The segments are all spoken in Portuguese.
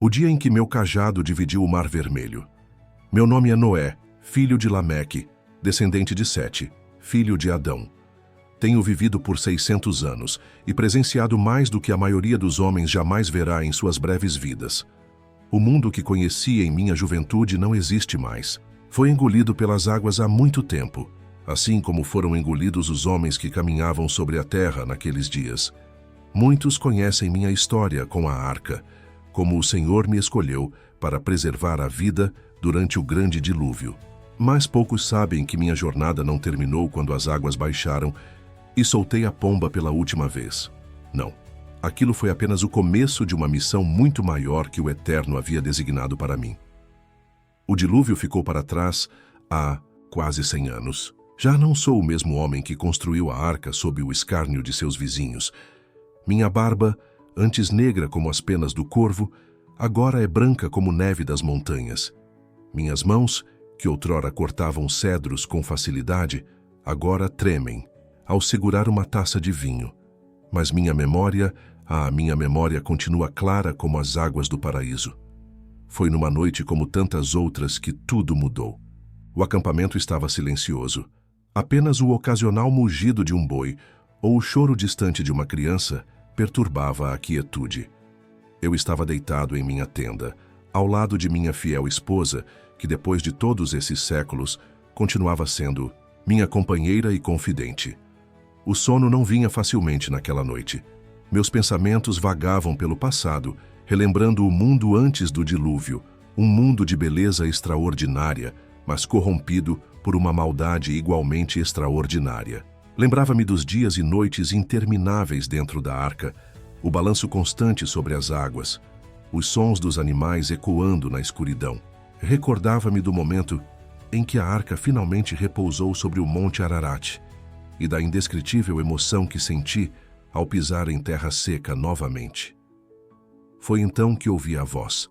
O dia em que meu cajado dividiu o Mar Vermelho. Meu nome é Noé, filho de Lameque, descendente de Sete, filho de Adão. Tenho vivido por 600 anos e presenciado mais do que a maioria dos homens jamais verá em suas breves vidas. O mundo que conheci em minha juventude não existe mais. Foi engolido pelas águas há muito tempo, assim como foram engolidos os homens que caminhavam sobre a terra naqueles dias. Muitos conhecem minha história com a arca, como o Senhor me escolheu para preservar a vida durante o grande dilúvio. Mas poucos sabem que minha jornada não terminou quando as águas baixaram e soltei a pomba pela última vez. Não, aquilo foi apenas o começo de uma missão muito maior que o Eterno havia designado para mim. O dilúvio ficou para trás há quase 100 anos. Já não sou o mesmo homem que construiu a arca sob o escárnio de seus vizinhos. Minha barba, antes negra como as penas do corvo, agora é branca como neve das montanhas. Minhas mãos, que outrora cortavam cedros com facilidade, agora tremem ao segurar uma taça de vinho. Mas minha memória continua clara como as águas do paraíso. Foi numa noite como tantas outras que tudo mudou. O acampamento estava silencioso. Apenas o ocasional mugido de um boi ou o choro distante de uma criança perturbava a quietude. Eu estava deitado em minha tenda, ao lado de minha fiel esposa, que depois de todos esses séculos continuava sendo minha companheira e confidente. O sono não vinha facilmente naquela noite. Meus pensamentos vagavam pelo passado, relembrando o mundo antes do dilúvio, um mundo de beleza extraordinária, mas corrompido por uma maldade igualmente extraordinária. Lembrava-me dos dias e noites intermináveis dentro da arca, o balanço constante sobre as águas, os sons dos animais ecoando na escuridão. Recordava-me do momento em que a arca finalmente repousou sobre o Monte Ararat e da indescritível emoção que senti ao pisar em terra seca novamente. Foi então que ouvi a voz.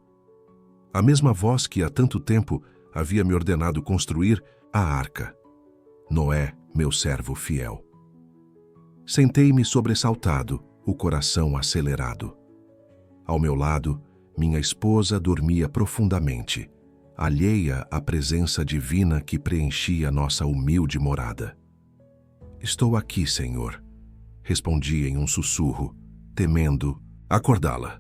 A mesma voz que há tanto tempo havia me ordenado construir a arca. Noé, meu servo fiel. Sentei-me sobressaltado, o coração acelerado. Ao meu lado, minha esposa dormia profundamente, alheia à presença divina que preenchia nossa humilde morada. Estou aqui, Senhor, respondi em um sussurro, temendo acordá-la.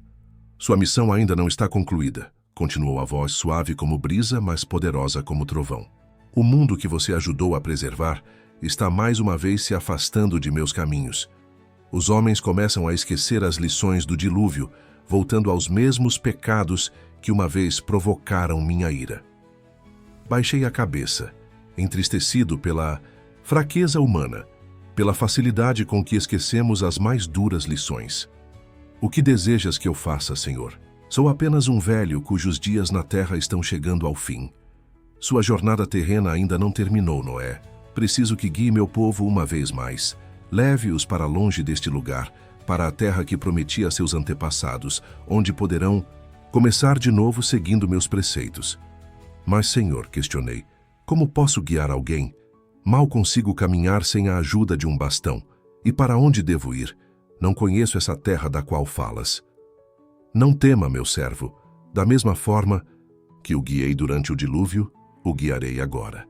Sua missão ainda não está concluída, continuou a voz suave como brisa, mas poderosa como trovão. O mundo que você ajudou a preservar está mais uma vez se afastando de meus caminhos. Os homens começam a esquecer as lições do dilúvio, voltando aos mesmos pecados que uma vez provocaram minha ira. Baixei a cabeça, entristecido pela fraqueza humana, pela facilidade com que esquecemos as mais duras lições. O que desejas que eu faça, Senhor? Sou apenas um velho cujos dias na terra estão chegando ao fim. Sua jornada terrena ainda não terminou, Noé. Preciso que guie meu povo uma vez mais. Leve-os para longe deste lugar, para a terra que prometi a seus antepassados, onde poderão começar de novo seguindo meus preceitos. Mas, Senhor, questionei, como posso guiar alguém? Mal consigo caminhar sem a ajuda de um bastão. E para onde devo ir? Não conheço essa terra da qual falas. Não tema, meu servo. Da mesma forma que o guiei durante o dilúvio, o guiarei agora.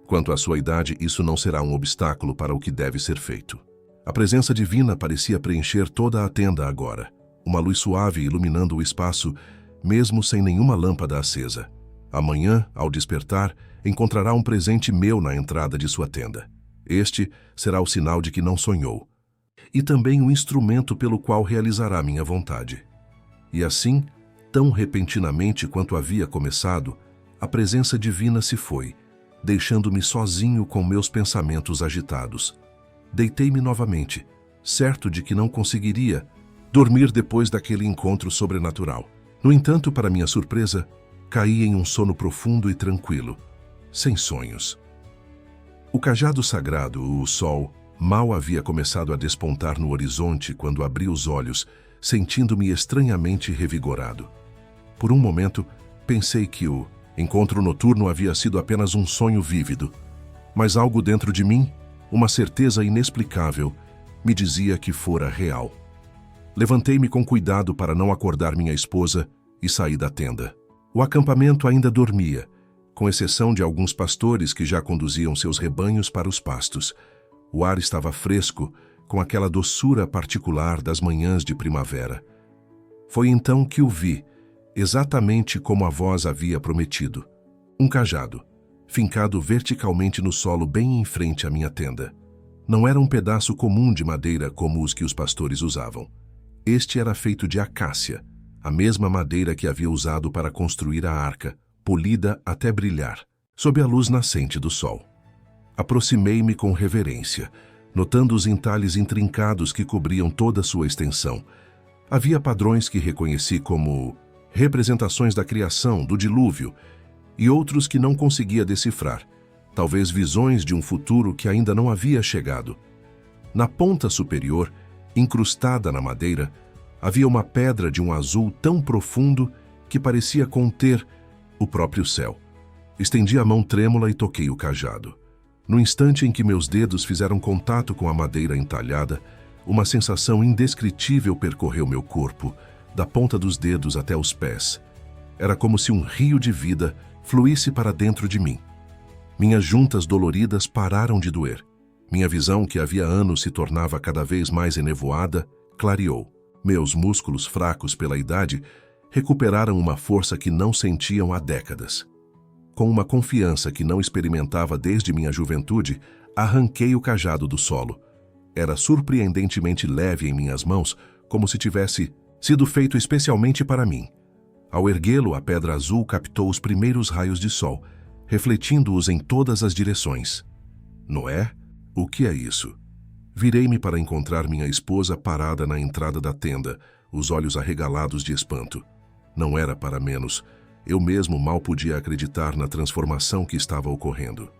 Quanto à sua idade, isso não será um obstáculo para o que deve ser feito. A presença divina parecia preencher toda a tenda agora, uma luz suave iluminando o espaço, mesmo sem nenhuma lâmpada acesa. Amanhã, ao despertar, encontrará um presente meu na entrada de sua tenda. Este será o sinal de que não sonhou, e também um instrumento pelo qual realizará minha vontade. E assim, tão repentinamente quanto havia começado, a presença divina se foi, deixando-me sozinho com meus pensamentos agitados. Deitei-me novamente, certo de que não conseguiria dormir depois daquele encontro sobrenatural. No entanto, para minha surpresa, caí em um sono profundo e tranquilo, sem sonhos. O cajado sagrado, o sol, mal havia começado a despontar no horizonte quando abri os olhos, sentindo-me estranhamente revigorado. Por um momento, pensei que o encontro noturno havia sido apenas um sonho vívido, mas algo dentro de mim, uma certeza inexplicável, me dizia que fora real. Levantei-me com cuidado para não acordar minha esposa e saí da tenda. O acampamento ainda dormia, com exceção de alguns pastores que já conduziam seus rebanhos para os pastos. O ar estava fresco, com aquela doçura particular das manhãs de primavera. Foi então que o vi, exatamente como a voz havia prometido. Um cajado, fincado verticalmente no solo bem em frente à minha tenda. Não era um pedaço comum de madeira como os que os pastores usavam. Este era feito de acácia, a mesma madeira que havia usado para construir a arca, polida até brilhar, sob a luz nascente do sol. Aproximei-me com reverência, notando os entalhes intrincados que cobriam toda sua extensão. Havia padrões que reconheci como representações da criação, do dilúvio, e outros que não conseguia decifrar, talvez visões de um futuro que ainda não havia chegado. Na ponta superior, incrustada na madeira, havia uma pedra de um azul tão profundo que parecia conter o próprio céu. Estendi a mão trêmula e toquei o cajado. No instante em que meus dedos fizeram contato com a madeira entalhada, uma sensação indescritível percorreu meu corpo, da ponta dos dedos até os pés. Era como se um rio de vida fluísse para dentro de mim. Minhas juntas doloridas pararam de doer. Minha visão, que havia anos se tornava cada vez mais enevoada, clareou. Meus músculos, fracos pela idade, recuperaram uma força que não sentiam há décadas. Com uma confiança que não experimentava desde minha juventude, arranquei o cajado do solo. Era surpreendentemente leve em minhas mãos, como se tivesse sido feito especialmente para mim. Ao erguê-lo, a pedra azul captou os primeiros raios de sol, refletindo-os em todas as direções. Noé, o que é isso? Virei-me para encontrar minha esposa parada na entrada da tenda, os olhos arregalados de espanto. Não era para menos. Eu mesmo mal podia acreditar na transformação que estava ocorrendo.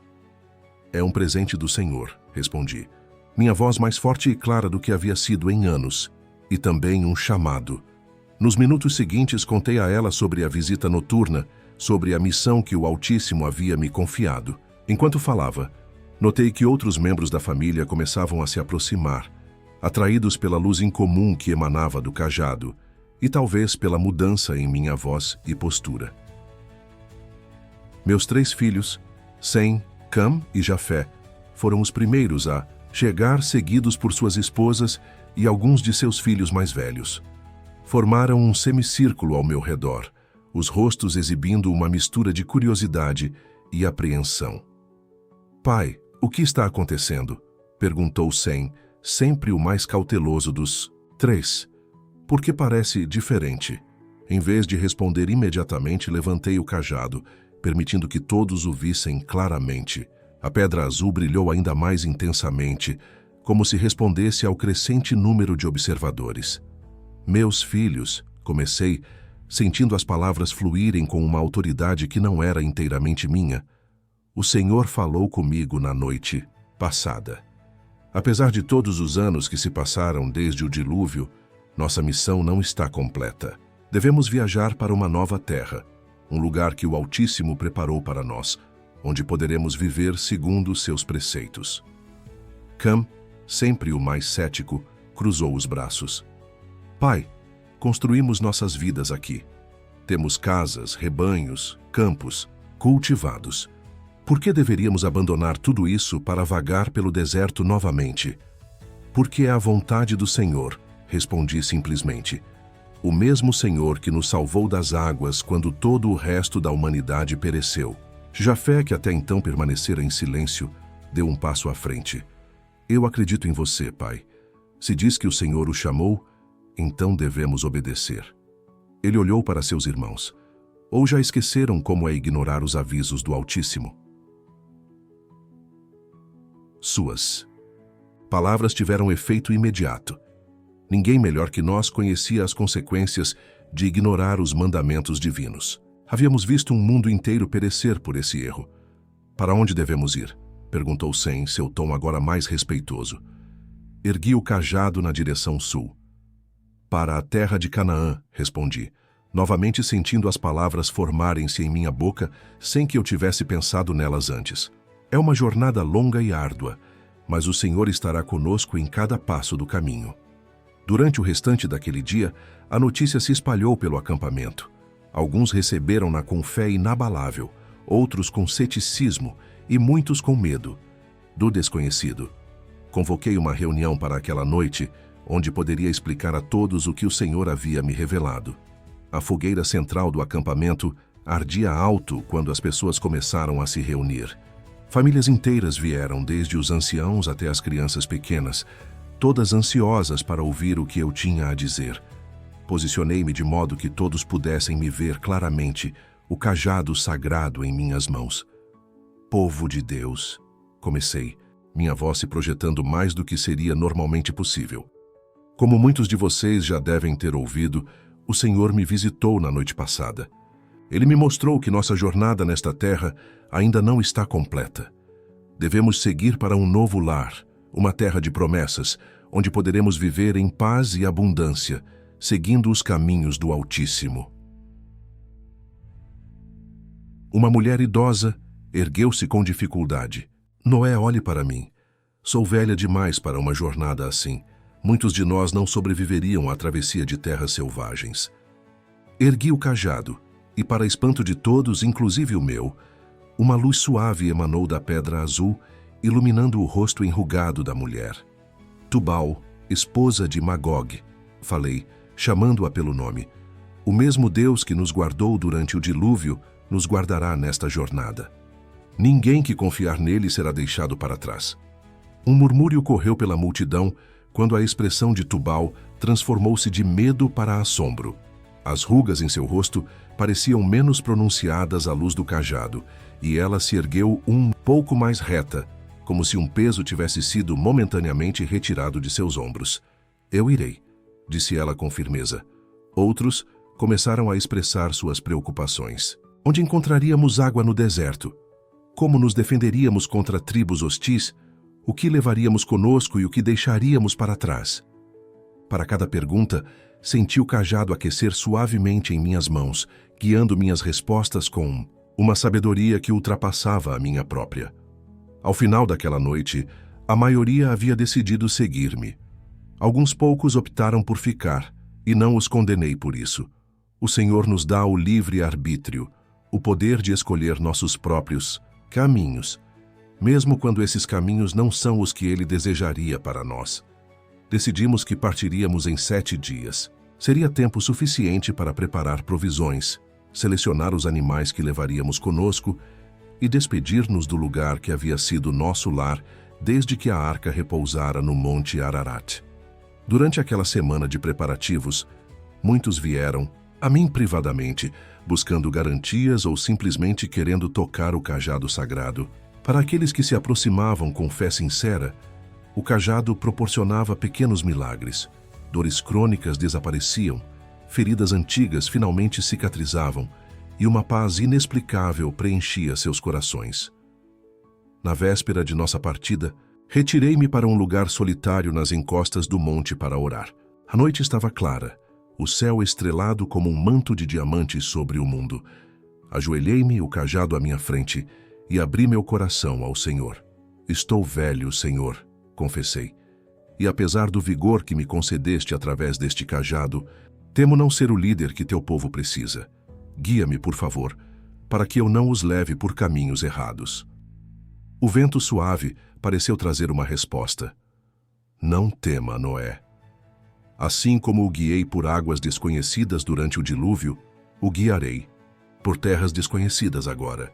É um presente do Senhor, respondi. Minha voz mais forte e clara do que havia sido em anos. E também um chamado. Nos minutos seguintes contei a ela sobre a visita noturna, sobre a missão que o Altíssimo havia me confiado. Enquanto falava, notei que outros membros da família começavam a se aproximar, atraídos pela luz incomum que emanava do cajado, e talvez pela mudança em minha voz e postura. Meus 3 filhos, Sem, Cam e Jafé, foram os primeiros a chegar, seguidos por suas esposas e alguns de seus filhos mais velhos. Formaram um semicírculo ao meu redor, os rostos exibindo uma mistura de curiosidade e apreensão. Pai, o que está acontecendo? Perguntou Sem, sempre o mais cauteloso dos 3. Porque parece diferente. Em vez de responder imediatamente, levantei o cajado, permitindo que todos o vissem claramente. A pedra azul brilhou ainda mais intensamente, como se respondesse ao crescente número de observadores. Meus filhos, comecei, sentindo as palavras fluírem com uma autoridade que não era inteiramente minha. O Senhor falou comigo na noite passada. Apesar de todos os anos que se passaram desde o dilúvio, nossa missão não está completa. Devemos viajar para uma nova terra, um lugar que o Altíssimo preparou para nós, onde poderemos viver segundo seus preceitos. Cam, sempre o mais cético, cruzou os braços. Pai, construímos nossas vidas aqui. Temos casas, rebanhos, campos, cultivados. Por que deveríamos abandonar tudo isso para vagar pelo deserto novamente? Porque é a vontade do Senhor, respondi simplesmente. O mesmo Senhor que nos salvou das águas quando todo o resto da humanidade pereceu. Jafé, que até então permanecera em silêncio, deu um passo à frente. Eu acredito em você, pai. Se diz que o Senhor o chamou, então devemos obedecer. Ele olhou para seus irmãos. Ou já esqueceram como é ignorar os avisos do Altíssimo? Suas palavras tiveram efeito imediato. Ninguém melhor que nós conhecia as consequências de ignorar os mandamentos divinos. Havíamos visto um mundo inteiro perecer por esse erro. Para onde devemos ir? Perguntou Sem, seu tom agora mais respeitoso. Ergui o cajado na direção sul. Para a terra de Canaã, respondi, novamente sentindo as palavras formarem-se em minha boca sem que eu tivesse pensado nelas antes. É uma jornada longa e árdua, mas o Senhor estará conosco em cada passo do caminho. Durante o restante daquele dia, a notícia se espalhou pelo acampamento. Alguns receberam-na com fé inabalável, outros com ceticismo e muitos com medo do desconhecido. Convoquei uma reunião para aquela noite, onde poderia explicar a todos o que o Senhor havia me revelado. A fogueira central do acampamento ardia alto quando as pessoas começaram a se reunir. Famílias inteiras vieram, desde os anciãos até as crianças pequenas, todas ansiosas para ouvir o que eu tinha a dizer. Posicionei-me de modo que todos pudessem me ver claramente, o cajado sagrado em minhas mãos. Povo de Deus, comecei, minha voz se projetando mais do que seria normalmente possível. Como muitos de vocês já devem ter ouvido, o Senhor me visitou na noite passada. Ele me mostrou que nossa jornada nesta terra ainda não está completa. Devemos seguir para um novo lar, uma terra de promessas, onde poderemos viver em paz e abundância, seguindo os caminhos do Altíssimo. Uma mulher idosa ergueu-se com dificuldade. Noé, olhe para mim. Sou velha demais para uma jornada assim. Muitos de nós não sobreviveriam à travessia de terras selvagens. Ergui o cajado, e para espanto de todos, inclusive o meu, uma luz suave emanou da pedra azul, iluminando o rosto enrugado da mulher. Tubal, esposa de Magog, falei, chamando-a pelo nome. O mesmo Deus que nos guardou durante o dilúvio nos guardará nesta jornada. Ninguém que confiar nele será deixado para trás. Um murmúrio correu pela multidão quando a expressão de Tubal transformou-se de medo para assombro. As rugas em seu rosto pareciam menos pronunciadas à luz do cajado, e ela se ergueu um pouco mais reta, como se um peso tivesse sido momentaneamente retirado de seus ombros. Eu irei, disse ela com firmeza. Outros começaram a expressar suas preocupações. Onde encontraríamos água no deserto? Como nos defenderíamos contra tribos hostis? O que levaríamos conosco e o que deixaríamos para trás? Para cada pergunta, senti o cajado aquecer suavemente em minhas mãos, guiando minhas respostas com uma sabedoria que ultrapassava a minha própria. Ao final daquela noite, a maioria havia decidido seguir-me. Alguns poucos optaram por ficar, e não os condenei por isso. O Senhor nos dá o livre arbítrio, o poder de escolher nossos próprios caminhos, mesmo quando esses caminhos não são os que Ele desejaria para nós. Decidimos que partiríamos em 7 dias. Seria tempo suficiente para preparar provisões, selecionar os animais que levaríamos conosco e despedir-nos do lugar que havia sido nosso lar desde que a arca repousara no Monte Ararat. Durante aquela semana de preparativos, muitos vieram, a mim privadamente, buscando garantias ou simplesmente querendo tocar o cajado sagrado. Para aqueles que se aproximavam com fé sincera, o cajado proporcionava pequenos milagres. Dores crônicas desapareciam, feridas antigas finalmente cicatrizavam e uma paz inexplicável preenchia seus corações. Na véspera de nossa partida, retirei-me para um lugar solitário nas encostas do monte para orar. A noite estava clara, o céu estrelado como um manto de diamantes sobre o mundo. Ajoelhei-me, o cajado à minha frente, e abri meu coração ao Senhor. Estou velho, Senhor, confessei. E apesar do vigor que me concedeste através deste cajado, temo não ser o líder que teu povo precisa. Guia-me, por favor, para que eu não os leve por caminhos errados. O vento suave pareceu trazer uma resposta. Não tema, Noé. Assim como o guiei por águas desconhecidas durante o dilúvio, o guiarei por terras desconhecidas agora.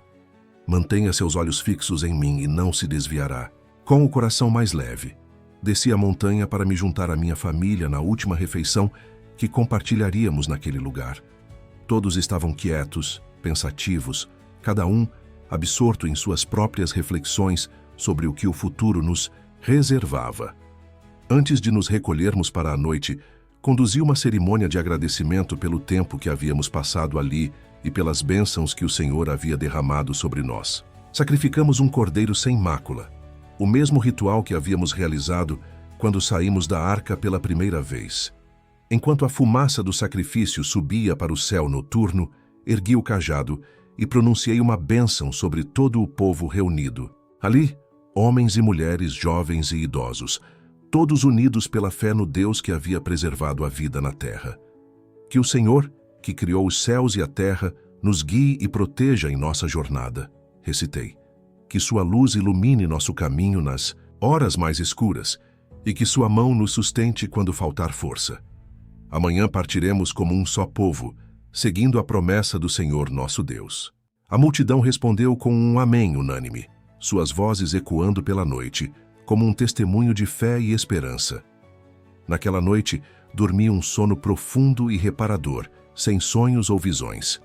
Mantenha seus olhos fixos em mim e não se desviará. Com o coração mais leve, desci a montanha para me juntar à minha família na última refeição que compartilharíamos naquele lugar. Todos estavam quietos, pensativos, cada um absorto em suas próprias reflexões sobre o que o futuro nos reservava. Antes de nos recolhermos para a noite, conduzi uma cerimônia de agradecimento pelo tempo que havíamos passado ali e pelas bênçãos que o Senhor havia derramado sobre nós. Sacrificamos um cordeiro sem mácula, o mesmo ritual que havíamos realizado quando saímos da arca pela primeira vez. Enquanto a fumaça do sacrifício subia para o céu noturno, ergui o cajado e pronunciei uma bênção sobre todo o povo reunido. Ali, homens e mulheres, jovens e idosos, todos unidos pela fé no Deus que havia preservado a vida na terra. Que o Senhor, que criou os céus e a terra, nos guie e proteja em nossa jornada. Recitei. Que sua luz ilumine nosso caminho nas horas mais escuras e que sua mão nos sustente quando faltar força. Amanhã partiremos como um só povo, seguindo a promessa do Senhor nosso Deus. A multidão respondeu com um amém unânime, suas vozes ecoando pela noite, como um testemunho de fé e esperança. Naquela noite, dormi um sono profundo e reparador, sem sonhos ou visões.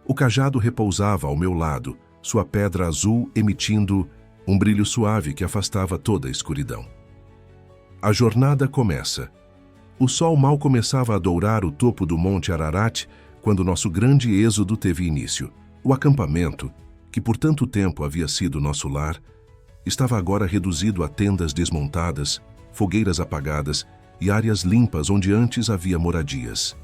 O cajado repousava ao meu lado, sua pedra azul emitindo um brilho suave que afastava toda a escuridão. A jornada começa. O sol mal começava a dourar o topo do Monte Ararat quando nosso grande êxodo teve início. O acampamento, que por tanto tempo havia sido nosso lar, estava agora reduzido a tendas desmontadas, fogueiras apagadas e áreas limpas onde antes havia moradias.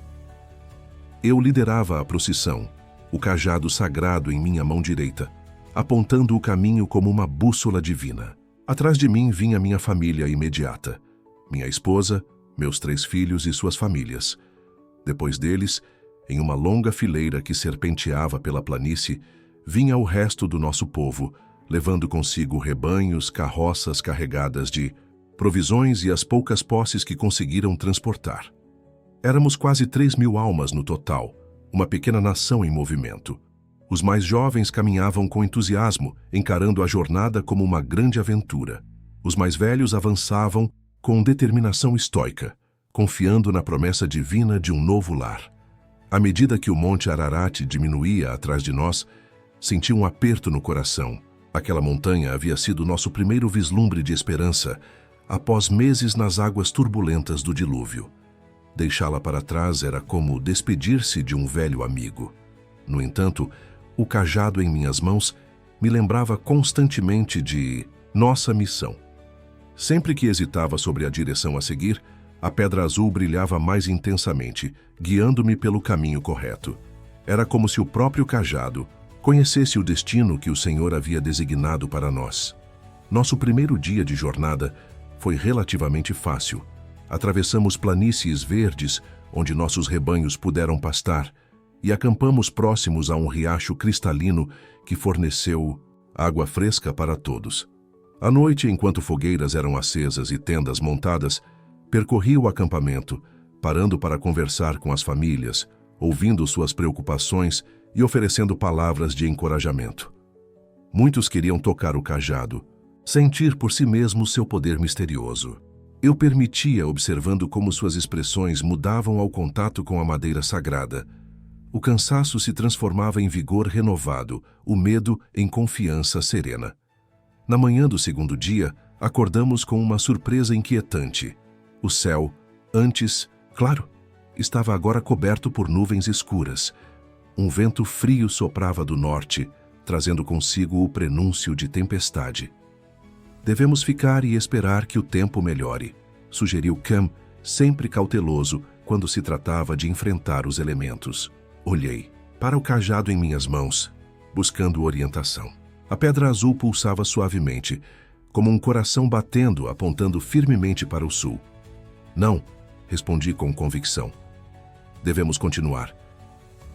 Eu liderava a procissão, o cajado sagrado em minha mão direita, apontando o caminho como uma bússola divina. Atrás de mim vinha minha família imediata, minha esposa, meus 3 filhos e suas famílias. Depois deles, em uma longa fileira que serpenteava pela planície, vinha o resto do nosso povo, levando consigo rebanhos, carroças carregadas de provisões e as poucas posses que conseguiram transportar. Éramos quase 3.000 almas no total, uma pequena nação em movimento. Os mais jovens caminhavam com entusiasmo, encarando a jornada como uma grande aventura. Os mais velhos avançavam com determinação estoica, confiando na promessa divina de um novo lar. À medida que o Monte Ararat diminuía atrás de nós, senti um aperto no coração. Aquela montanha havia sido nosso primeiro vislumbre de esperança, após meses nas águas turbulentas do dilúvio. Deixá-la para trás era como despedir-se de um velho amigo. No entanto, o cajado em minhas mãos me lembrava constantemente de nossa missão. Sempre que hesitava sobre a direção a seguir, a pedra azul brilhava mais intensamente, guiando-me pelo caminho correto. Era como se o próprio cajado conhecesse o destino que o Senhor havia designado para nós. Nosso primeiro dia de jornada foi relativamente fácil. Atravessamos planícies verdes, onde nossos rebanhos puderam pastar, e acampamos próximos a um riacho cristalino que forneceu água fresca para todos. À noite, enquanto fogueiras eram acesas e tendas montadas, percorri o acampamento, parando para conversar com as famílias, ouvindo suas preocupações e oferecendo palavras de encorajamento. Muitos queriam tocar o cajado, sentir por si mesmos seu poder misterioso. Eu permitia, observando como suas expressões mudavam ao contato com a madeira sagrada. O cansaço se transformava em vigor renovado, o medo em confiança serena. Na manhã do segundo dia, acordamos com uma surpresa inquietante. O céu, antes claro, estava agora coberto por nuvens escuras. Um vento frio soprava do norte, trazendo consigo o prenúncio de tempestade. Devemos ficar e esperar que o tempo melhore, sugeriu Cam, sempre cauteloso quando se tratava de enfrentar os elementos. Olhei para o cajado em minhas mãos, buscando orientação. A pedra azul pulsava suavemente, como um coração batendo, apontando firmemente para o sul. Não, respondi com convicção. Devemos continuar.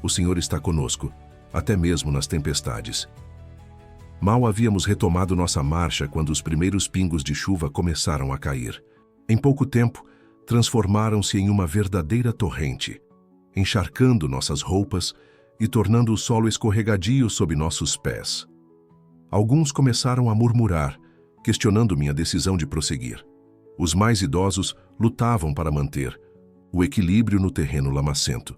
O Senhor está conosco, até mesmo nas tempestades. Mal havíamos retomado nossa marcha quando os primeiros pingos de chuva começaram a cair. Em pouco tempo, transformaram-se em uma verdadeira torrente, encharcando nossas roupas e tornando o solo escorregadio sob nossos pés. Alguns começaram a murmurar, questionando minha decisão de prosseguir. Os mais idosos lutavam para manter o equilíbrio no terreno lamacento,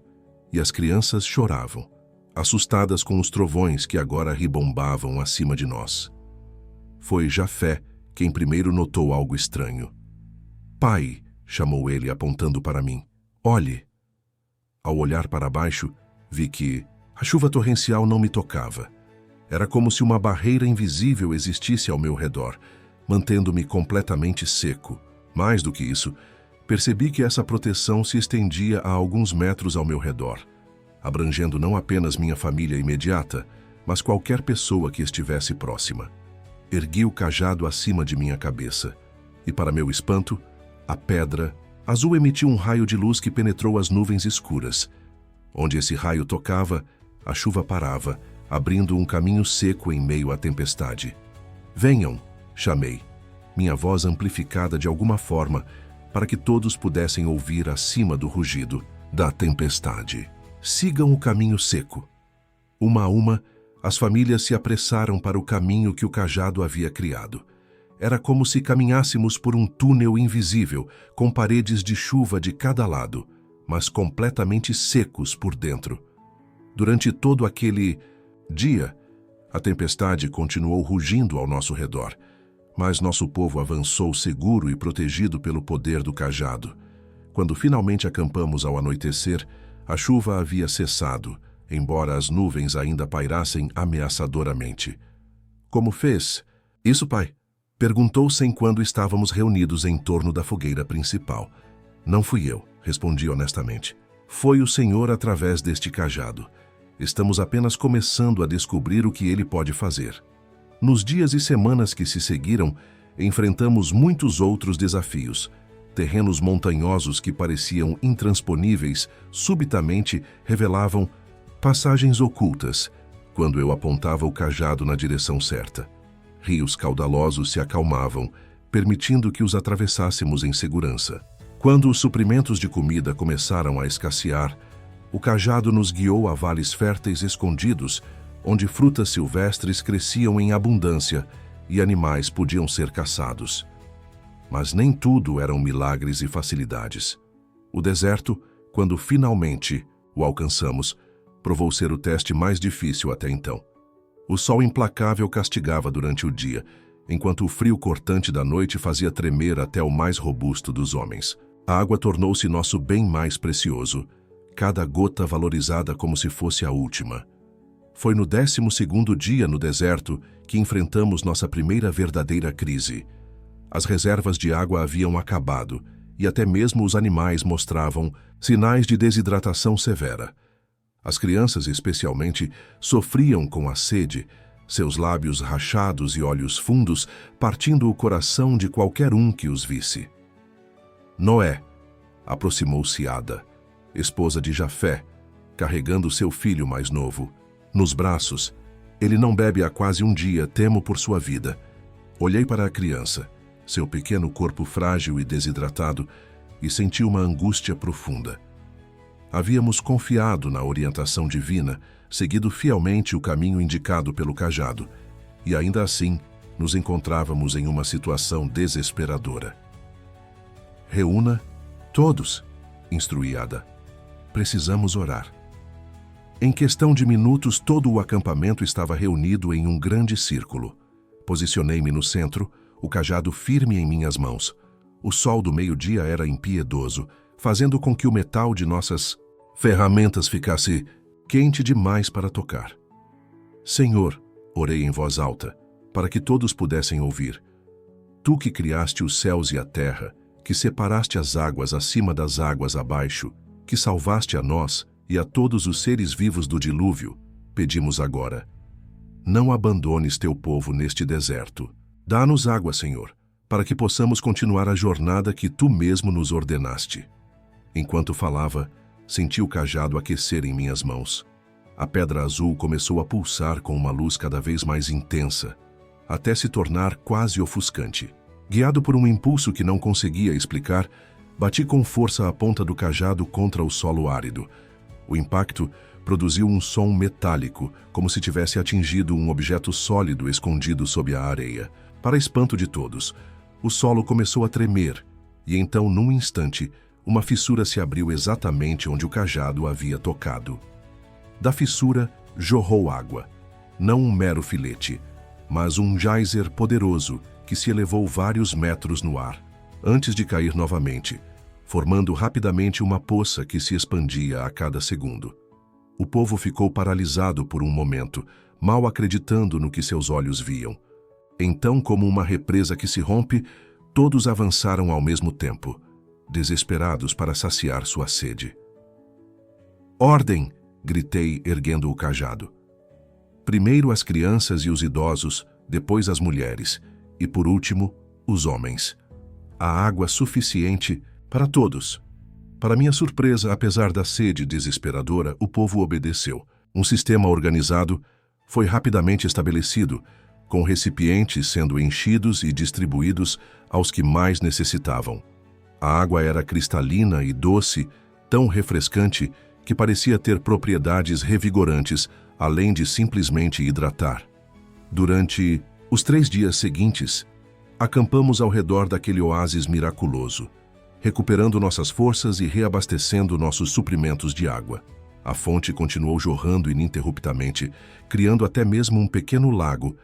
e as crianças choravam, assustadas com os trovões que agora ribombavam acima de nós. Foi Jafé quem primeiro notou algo estranho. "Pai", chamou ele apontando para mim, "olhe." Ao olhar para baixo, vi que a chuva torrencial não me tocava. Era como se uma barreira invisível existisse ao meu redor, mantendo-me completamente seco. Mais do que isso, percebi que essa proteção se estendia a alguns metros ao meu redor, abrangendo não apenas minha família imediata, mas qualquer pessoa que estivesse próxima. Ergui o cajado acima de minha cabeça, e para meu espanto, a pedra azul emitiu um raio de luz que penetrou as nuvens escuras. Onde esse raio tocava, a chuva parava, abrindo um caminho seco em meio à tempestade. Venham, chamei, minha voz amplificada de alguma forma, para que todos pudessem ouvir acima do rugido da tempestade. Sigam o caminho seco. Uma a uma, as famílias se apressaram para o caminho que o cajado havia criado. Era como se caminhássemos por um túnel invisível, com paredes de chuva de cada lado, mas completamente secos por dentro. Durante todo aquele dia, a tempestade continuou rugindo ao nosso redor, mas nosso povo avançou seguro e protegido pelo poder do cajado. Quando finalmente acampamos ao anoitecer, a chuva havia cessado, embora as nuvens ainda pairassem ameaçadoramente. Como fez isso, pai? Perguntou-se enquanto estávamos reunidos em torno da fogueira principal. Não fui eu, respondi honestamente. Foi o Senhor através deste cajado. Estamos apenas começando a descobrir o que ele pode fazer. Nos dias e semanas que se seguiram, enfrentamos muitos outros desafios. Terrenos montanhosos que pareciam intransponíveis subitamente revelavam passagens ocultas quando eu apontava o cajado na direção certa. Rios caudalosos se acalmavam, permitindo que os atravessássemos em segurança. Quando os suprimentos de comida começaram a escassear, o cajado nos guiou a vales férteis escondidos, onde frutas silvestres cresciam em abundância e animais podiam ser caçados. Mas nem tudo eram milagres e facilidades. O deserto, quando finalmente o alcançamos, provou ser o teste mais difícil até então. O sol implacável castigava durante o dia, enquanto o frio cortante da noite fazia tremer até o mais robusto dos homens. A água tornou-se nosso bem mais precioso, cada gota valorizada como se fosse a última. Foi no 12º dia no deserto que enfrentamos nossa primeira verdadeira crise. As reservas de água haviam acabado e até mesmo os animais mostravam sinais de desidratação severa. As crianças, especialmente, sofriam com a sede, seus lábios rachados e olhos fundos partindo o coração de qualquer um que os visse. Noé, aproximou-se Ada, esposa de Jafé, carregando seu filho mais novo. Nos braços, ele não bebe há quase um dia, temo por sua vida. Olhei para a criança, seu pequeno corpo frágil e desidratado, e senti uma angústia profunda. Havíamos confiado na orientação divina, seguido fielmente o caminho indicado pelo cajado, e ainda assim nos encontrávamos em uma situação desesperadora. Reúna todos, instruí Ada. Precisamos orar. Em questão de minutos, todo o acampamento estava reunido em um grande círculo. Posicionei-me no centro, o cajado firme em minhas mãos. O sol do meio-dia era impiedoso, fazendo com que o metal de nossas ferramentas ficasse quente demais para tocar. Senhor, orei em voz alta, para que todos pudessem ouvir. Tu que criaste os céus e a terra, que separaste as águas acima das águas abaixo, que salvaste a nós e a todos os seres vivos do dilúvio, pedimos agora. Não abandones teu povo neste deserto. Dá-nos água, Senhor, para que possamos continuar a jornada que tu mesmo nos ordenaste. Enquanto falava, senti o cajado aquecer em minhas mãos. A pedra azul começou a pulsar com uma luz cada vez mais intensa, até se tornar quase ofuscante. Guiado por um impulso que não conseguia explicar, bati com força a ponta do cajado contra o solo árido. O impacto produziu um som metálico, como se tivesse atingido um objeto sólido escondido sob a areia. Para espanto de todos, o solo começou a tremer, e então, num instante, uma fissura se abriu exatamente onde o cajado havia tocado. Da fissura jorrou água, não um mero filete, mas um geyser poderoso que se elevou vários metros no ar, antes de cair novamente, formando rapidamente uma poça que se expandia a cada segundo. O povo ficou paralisado por um momento, mal acreditando no que seus olhos viam. Então, como uma represa que se rompe, todos avançaram ao mesmo tempo, desesperados para saciar sua sede. Ordem! Gritei, erguendo o cajado. Primeiro as crianças e os idosos, depois as mulheres, e por último, os homens. Há água suficiente para todos. Para minha surpresa, apesar da sede desesperadora, o povo obedeceu. Um sistema organizado foi rapidamente estabelecido, com recipientes sendo enchidos e distribuídos aos que mais necessitavam. A água era cristalina e doce, tão refrescante que parecia ter propriedades revigorantes, além de simplesmente hidratar. Durante os 3 dias seguintes, acampamos ao redor daquele oásis miraculoso, recuperando nossas forças e reabastecendo nossos suprimentos de água. A fonte continuou jorrando ininterruptamente, criando até mesmo um pequeno lago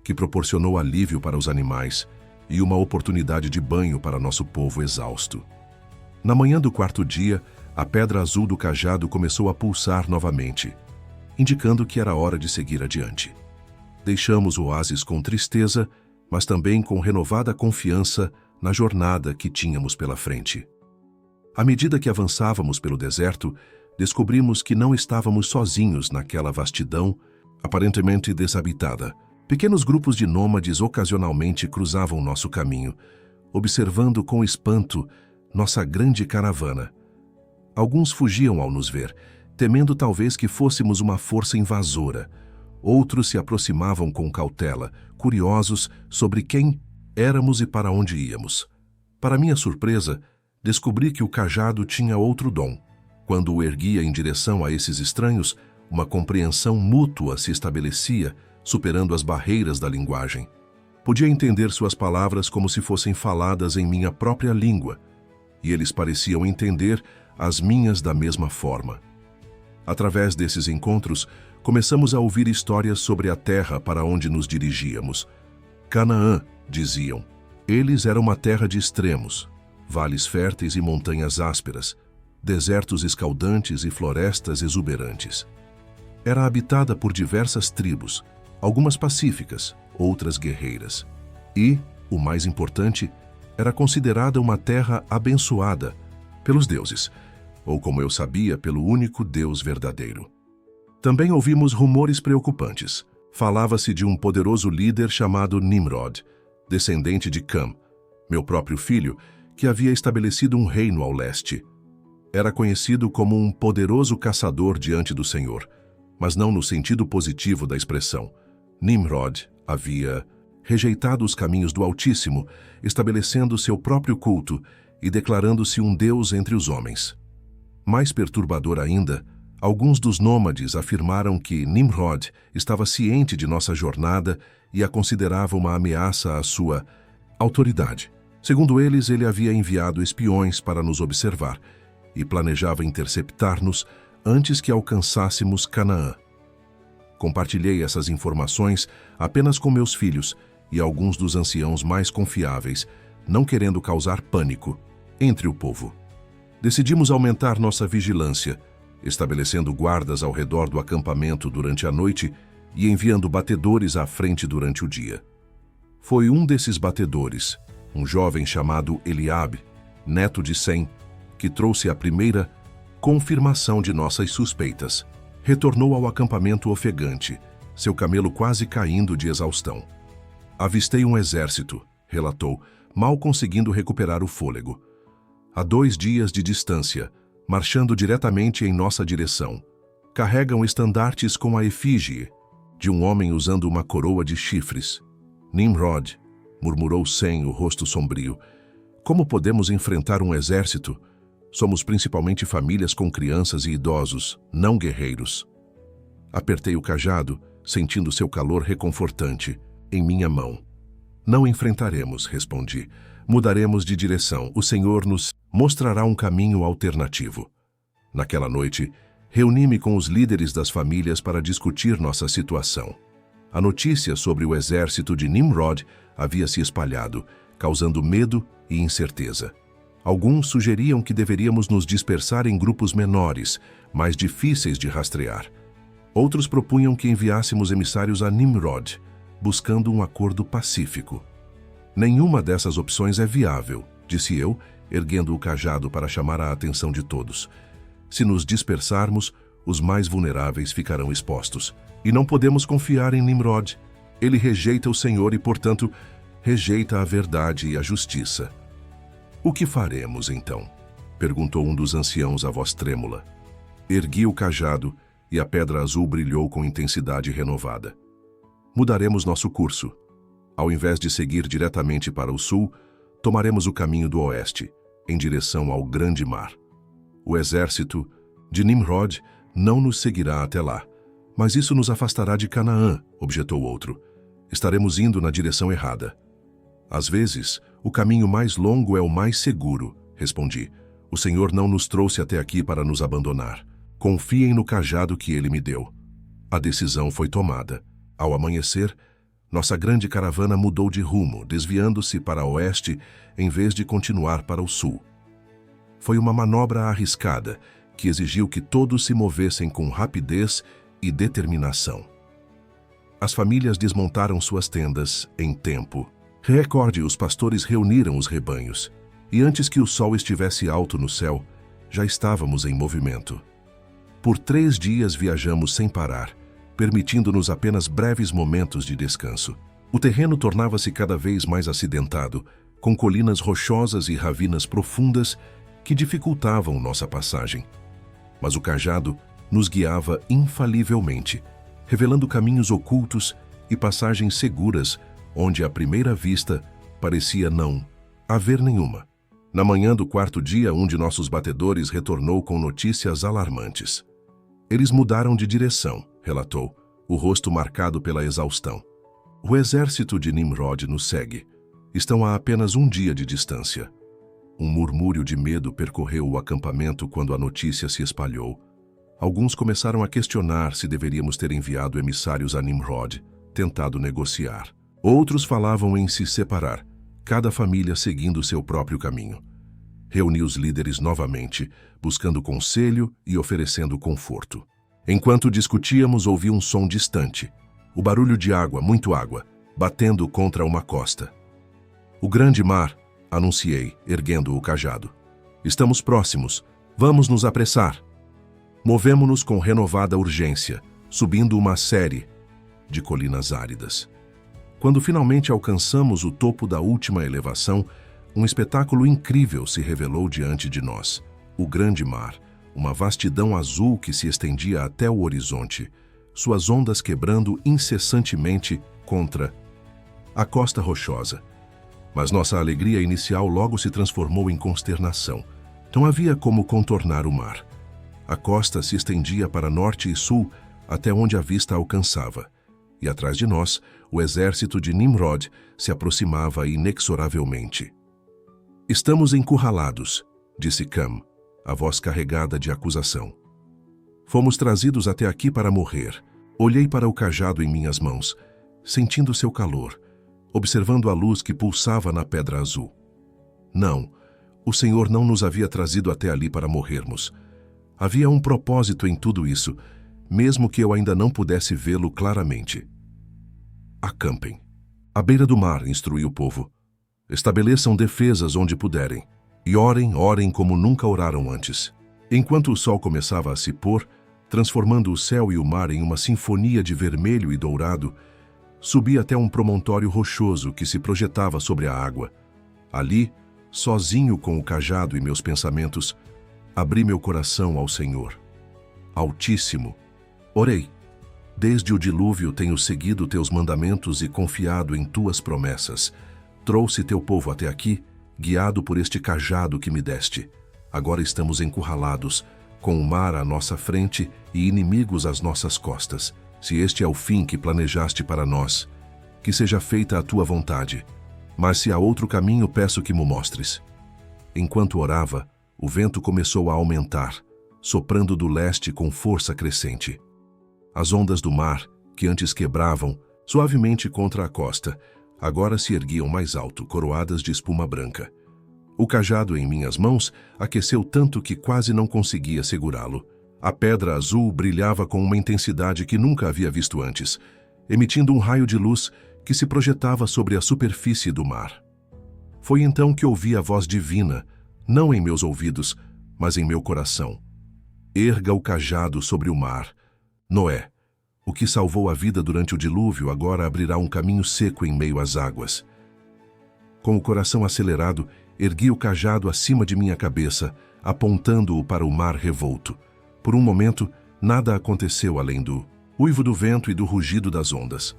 que proporcionou alívio para os animais e uma oportunidade de banho para nosso povo exausto. Na manhã do 4º dia, a pedra azul do cajado começou a pulsar novamente, indicando que era hora de seguir adiante. Deixamos o oásis com tristeza, mas também com renovada confiança na jornada que tínhamos pela frente. À medida que avançávamos pelo deserto, descobrimos que não estávamos sozinhos naquela vastidão aparentemente desabitada. Pequenos grupos de nômades ocasionalmente cruzavam nosso caminho, observando com espanto nossa grande caravana. Alguns fugiam ao nos ver, temendo talvez que fôssemos uma força invasora. Outros se aproximavam com cautela, curiosos sobre quem éramos e para onde íamos. Para minha surpresa, descobri que o cajado tinha outro dom. Quando o erguia em direção a esses estranhos, uma compreensão mútua se estabelecia, superando as barreiras da linguagem. Podia entender suas palavras como se fossem faladas em minha própria língua, e eles pareciam entender as minhas da mesma forma. Através desses encontros, começamos a ouvir histórias sobre a terra para onde nos dirigíamos. Canaã, diziam. Eles eram uma terra de extremos, vales férteis e montanhas ásperas, desertos escaldantes e florestas exuberantes. Era habitada por diversas tribos, algumas pacíficas, outras guerreiras. E, o mais importante, era considerada uma terra abençoada pelos deuses, ou como eu sabia, pelo único Deus verdadeiro. Também ouvimos rumores preocupantes. Falava-se de um poderoso líder chamado Nimrod, descendente de Cam, meu próprio filho, que havia estabelecido um reino ao leste. Era conhecido como um poderoso caçador diante do Senhor, mas não no sentido positivo da expressão. Nimrod havia rejeitado os caminhos do Altíssimo, estabelecendo seu próprio culto e declarando-se um Deus entre os homens. Mais perturbador ainda, alguns dos nômades afirmaram que Nimrod estava ciente de nossa jornada e a considerava uma ameaça à sua autoridade. Segundo eles, ele havia enviado espiões para nos observar e planejava interceptar-nos antes que alcançássemos Canaã. Compartilhei essas informações apenas com meus filhos e alguns dos anciãos mais confiáveis, não querendo causar pânico entre o povo. Decidimos aumentar nossa vigilância, estabelecendo guardas ao redor do acampamento durante a noite e enviando batedores à frente durante o dia. Foi um desses batedores, um jovem chamado Eliabe, neto de Sem, que trouxe a primeira confirmação de nossas suspeitas. Retornou ao acampamento ofegante, seu camelo quase caindo de exaustão. Avistei um exército, relatou, mal conseguindo recuperar o fôlego. A 2 dias de distância, marchando diretamente em nossa direção. Carregam estandartes com a efígie de um homem usando uma coroa de chifres. Nimrod, murmurou Sem, o rosto sombrio. Como podemos enfrentar um exército? Somos principalmente famílias com crianças e idosos, não guerreiros. Apertei o cajado, sentindo seu calor reconfortante, em minha mão. Não enfrentaremos, respondi. Mudaremos de direção. O Senhor nos mostrará um caminho alternativo. Naquela noite, reuni-me com os líderes das famílias para discutir nossa situação. A notícia sobre o exército de Nimrod havia se espalhado, causando medo e incerteza. Alguns sugeriam que deveríamos nos dispersar em grupos menores, mais difíceis de rastrear. Outros propunham que enviássemos emissários a Nimrod, buscando um acordo pacífico. Nenhuma dessas opções é viável, disse eu, erguendo o cajado para chamar a atenção de todos. Se nos dispersarmos, os mais vulneráveis ficarão expostos. E não podemos confiar em Nimrod. Ele rejeita o Senhor e, portanto, rejeita a verdade e a justiça. O que faremos, então? Perguntou um dos anciãos a voz trêmula. Ergui o cajado e a pedra azul brilhou com intensidade renovada. Mudaremos nosso curso. Ao invés de seguir diretamente para o sul, tomaremos o caminho do oeste, em direção ao Grande Mar. O exército de Nimrod não nos seguirá até lá, mas isso nos afastará de Canaã, objetou outro. Estaremos indo na direção errada. Às vezes, o caminho mais longo é o mais seguro, respondi. O Senhor não nos trouxe até aqui para nos abandonar. Confiem no cajado que ele me deu. A decisão foi tomada. Ao amanhecer, nossa grande caravana mudou de rumo, desviando-se para oeste em vez de continuar para o sul. Foi uma manobra arriscada que exigiu que todos se movessem com rapidez e determinação. As famílias desmontaram suas tendas em tempo. Recorde, os pastores reuniram os rebanhos, e antes que o sol estivesse alto no céu, já estávamos em movimento. Por 3 dias viajamos sem parar, permitindo-nos apenas breves momentos de descanso. O terreno tornava-se cada vez mais acidentado, com colinas rochosas e ravinas profundas que dificultavam nossa passagem. Mas o cajado nos guiava infalivelmente, revelando caminhos ocultos e passagens seguras onde à primeira vista parecia não haver nenhuma. Na manhã do 4º dia, um de nossos batedores retornou com notícias alarmantes. Eles mudaram de direção, relatou, o rosto marcado pela exaustão. O exército de Nimrod nos segue. Estão a apenas 1 dia de distância. Um murmúrio de medo percorreu o acampamento quando a notícia se espalhou. Alguns começaram a questionar se deveríamos ter enviado emissários a Nimrod, tentado negociar. Outros falavam em se separar, cada família seguindo seu próprio caminho. Reuni os líderes novamente, buscando conselho e oferecendo conforto. Enquanto discutíamos, ouvi um som distante. O barulho de água, muito água, batendo contra uma costa. O Grande Mar, anunciei, erguendo o cajado. Estamos próximos. Vamos nos apressar. Movemo-nos com renovada urgência, subindo uma série de colinas áridas. Quando finalmente alcançamos o topo da última elevação, um espetáculo incrível se revelou diante de nós. O Grande Mar, uma vastidão azul que se estendia até o horizonte, suas ondas quebrando incessantemente contra a costa rochosa. Mas nossa alegria inicial logo se transformou em consternação. Não havia como contornar o mar. A costa se estendia para norte e sul até onde a vista alcançava. E atrás de nós, o exército de Nimrod se aproximava inexoravelmente. Estamos encurralados, disse Cam, a voz carregada de acusação. Fomos trazidos até aqui para morrer. Olhei para o cajado em minhas mãos, sentindo seu calor, observando a luz que pulsava na pedra azul. Não, o Senhor não nos havia trazido até ali para morrermos. Havia um propósito em tudo isso, mesmo que eu ainda não pudesse vê-lo claramente. Acampem. À beira do mar, instruí o povo. Estabeleçam defesas onde puderem. E orem como nunca oraram antes. Enquanto o sol começava a se pôr, transformando o céu e o mar em uma sinfonia de vermelho e dourado, subi até um promontório rochoso que se projetava sobre a água. Ali, sozinho com o cajado e meus pensamentos, abri meu coração ao Senhor. Altíssimo, orei. Desde o dilúvio tenho seguido teus mandamentos e confiado em tuas promessas. Trouxe teu povo até aqui, guiado por este cajado que me deste. Agora estamos encurralados, com o mar à nossa frente e inimigos às nossas costas. Se este é o fim que planejaste para nós, que seja feita a tua vontade. Mas se há outro caminho, peço que me mostres. Enquanto orava, o vento começou a aumentar, soprando do leste com força crescente. As ondas do mar, que antes quebravam suavemente contra a costa, agora se erguiam mais alto, coroadas de espuma branca. O cajado em minhas mãos aqueceu tanto que quase não conseguia segurá-lo. A pedra azul brilhava com uma intensidade que nunca havia visto antes, emitindo um raio de luz que se projetava sobre a superfície do mar. Foi então que ouvi a voz divina, não em meus ouvidos, mas em meu coração. Erga o cajado sobre o mar. Noé, o que salvou a vida durante o dilúvio, agora abrirá um caminho seco em meio às águas. Com o coração acelerado, Ergui o cajado acima de minha cabeça, apontando-o para o mar revolto. Por um momento, nada aconteceu além do uivo do vento e do rugido das ondas.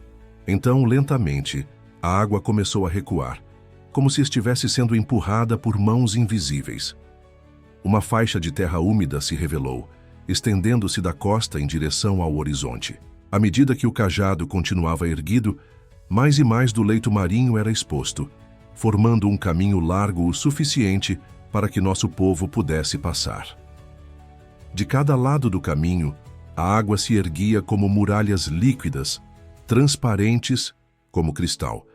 Então, lentamente, a água começou a recuar, como se estivesse sendo empurrada por mãos invisíveis. Uma faixa de terra úmida se revelou, estendendo-se da costa em direção ao horizonte. À medida que o cajado continuava erguido, mais e mais do leito marinho era exposto, formando um caminho largo o suficiente para que nosso povo pudesse passar. De cada lado do caminho, a água se erguia como muralhas líquidas, transparentes como cristal,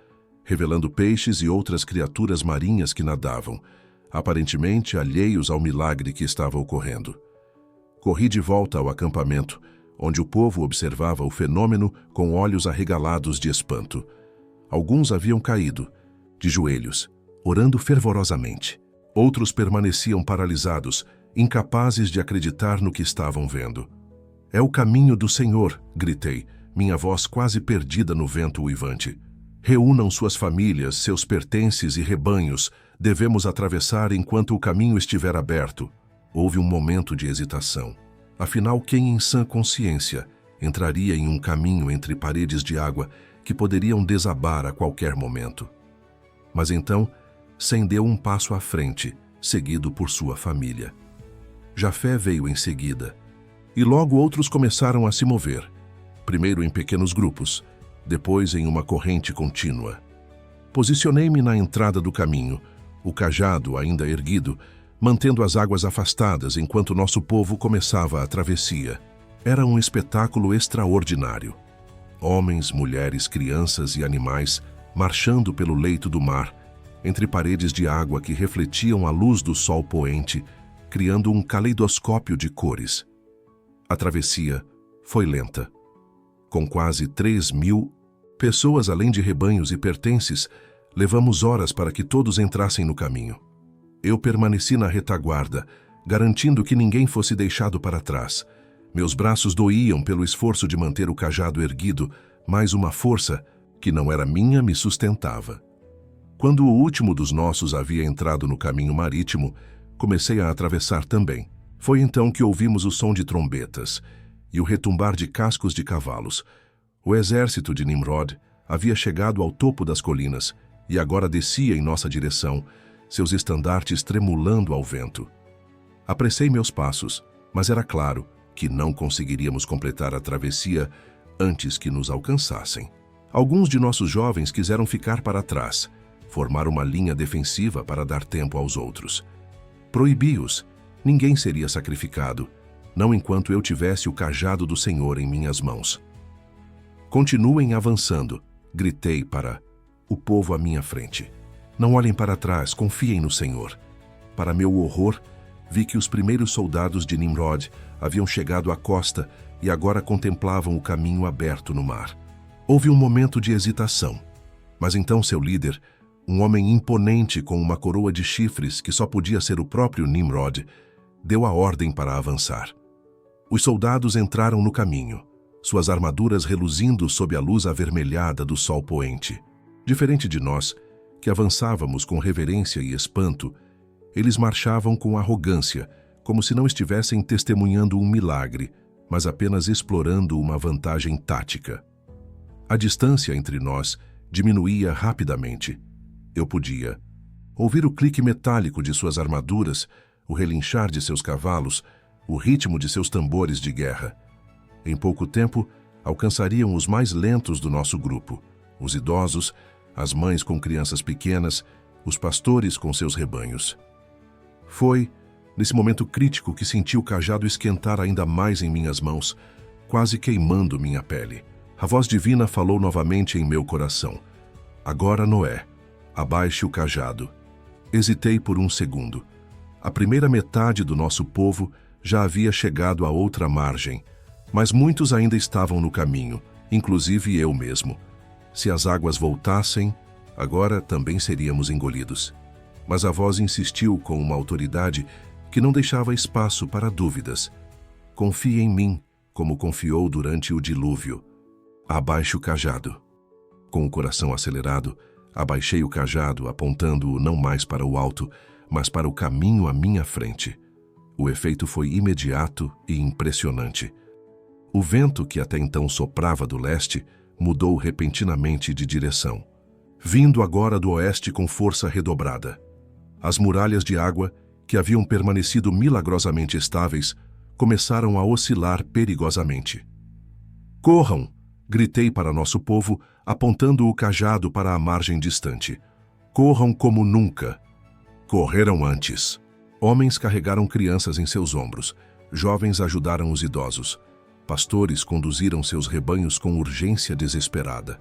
revelando peixes e outras criaturas marinhas que nadavam, aparentemente alheios ao milagre que estava ocorrendo. Corri de volta ao acampamento, onde o povo observava o fenômeno com olhos arregalados de espanto. Alguns haviam caído, de joelhos, orando fervorosamente. Outros permaneciam paralisados, incapazes de acreditar no que estavam vendo. "É o caminho do Senhor", gritei, minha voz quase perdida no vento uivante. "Reúnam suas famílias, seus pertences e rebanhos. Devemos atravessar enquanto o caminho estiver aberto." Houve um momento de hesitação. Afinal, quem em sã consciência entraria em um caminho entre paredes de água que poderiam desabar a qualquer momento? Mas então, Sem deu um passo à frente, seguido por sua família. Jafé veio em seguida, e logo outros começaram a se mover, primeiro em pequenos grupos, depois em uma corrente contínua. Posicionei-me na entrada do caminho, o cajado ainda erguido, mantendo as águas afastadas enquanto nosso povo começava a travessia. Era um espetáculo extraordinário. Homens, mulheres, crianças e animais marchando pelo leito do mar, entre paredes de água que refletiam a luz do sol poente, criando um caleidoscópio de cores. A travessia foi lenta. Com quase 3.000 pessoas além de rebanhos e pertences, levamos horas para que todos entrassem no caminho. Eu permaneci na retaguarda, garantindo que ninguém fosse deixado para trás. Meus braços doíam pelo esforço de manter o cajado erguido, mas uma força, que não era minha, me sustentava. Quando o último dos nossos havia entrado no caminho marítimo, comecei a atravessar também. Foi então que ouvimos o som de trombetas e o retumbar de cascos de cavalos. O exército de Nimrod havia chegado ao topo das colinas e agora descia em nossa direção, seus estandartes tremulando ao vento. Apressei meus passos, mas era claro que não conseguiríamos completar a travessia antes que nos alcançassem. Alguns de nossos jovens quiseram ficar para trás, formar uma linha defensiva para dar tempo aos outros. Proibi-os, ninguém seria sacrificado, não enquanto eu tivesse o cajado do Senhor em minhas mãos. Continuem avançando, gritei para o povo à minha frente. Não olhem para trás, confiem no Senhor. Para meu horror, vi que os primeiros soldados de Nimrod haviam chegado à costa e agora contemplavam o caminho aberto no mar. Houve um momento de hesitação, mas então seu líder, um homem imponente com uma coroa de chifres que só podia ser o próprio Nimrod, deu a ordem para avançar. Os soldados entraram no caminho, suas armaduras reluzindo sob a luz avermelhada do sol poente. Diferente de nós, que avançávamos com reverência e espanto, eles marchavam com arrogância, como se não estivessem testemunhando um milagre, mas apenas explorando uma vantagem tática. A distância entre nós diminuía rapidamente. Eu podia ouvir o clique metálico de suas armaduras, o relinchar de seus cavalos, o ritmo de seus tambores de guerra. Em pouco tempo, alcançariam os mais lentos do nosso grupo, os idosos, as mães com crianças pequenas, os pastores com seus rebanhos. Foi, nesse momento crítico, que senti o cajado esquentar ainda mais em minhas mãos, quase queimando minha pele. A voz divina falou novamente em meu coração. Agora, Noé, abaixe o cajado. Hesitei por um segundo. A primeira metade do nosso povo já havia chegado à outra margem, mas muitos ainda estavam no caminho, inclusive eu mesmo. Se as águas voltassem, agora também seríamos engolidos. Mas a voz insistiu com uma autoridade que não deixava espaço para dúvidas. Confie em mim, como confiou durante o dilúvio. Abaixe o cajado. Com o coração acelerado, Abaixei o cajado, apontando-o não mais para o alto, mas para o caminho à minha frente. O efeito foi imediato e impressionante. O vento, que até então soprava do leste, mudou repentinamente de direção, vindo agora do oeste com força redobrada. As muralhas de água, que haviam permanecido milagrosamente estáveis, começaram a oscilar perigosamente. "Corram!" gritei para nosso povo, apontando o cajado para a margem distante. "Corram como nunca!" Correram antes. Homens carregaram crianças em seus ombros, jovens ajudaram os idosos, pastores conduziram seus rebanhos com urgência desesperada.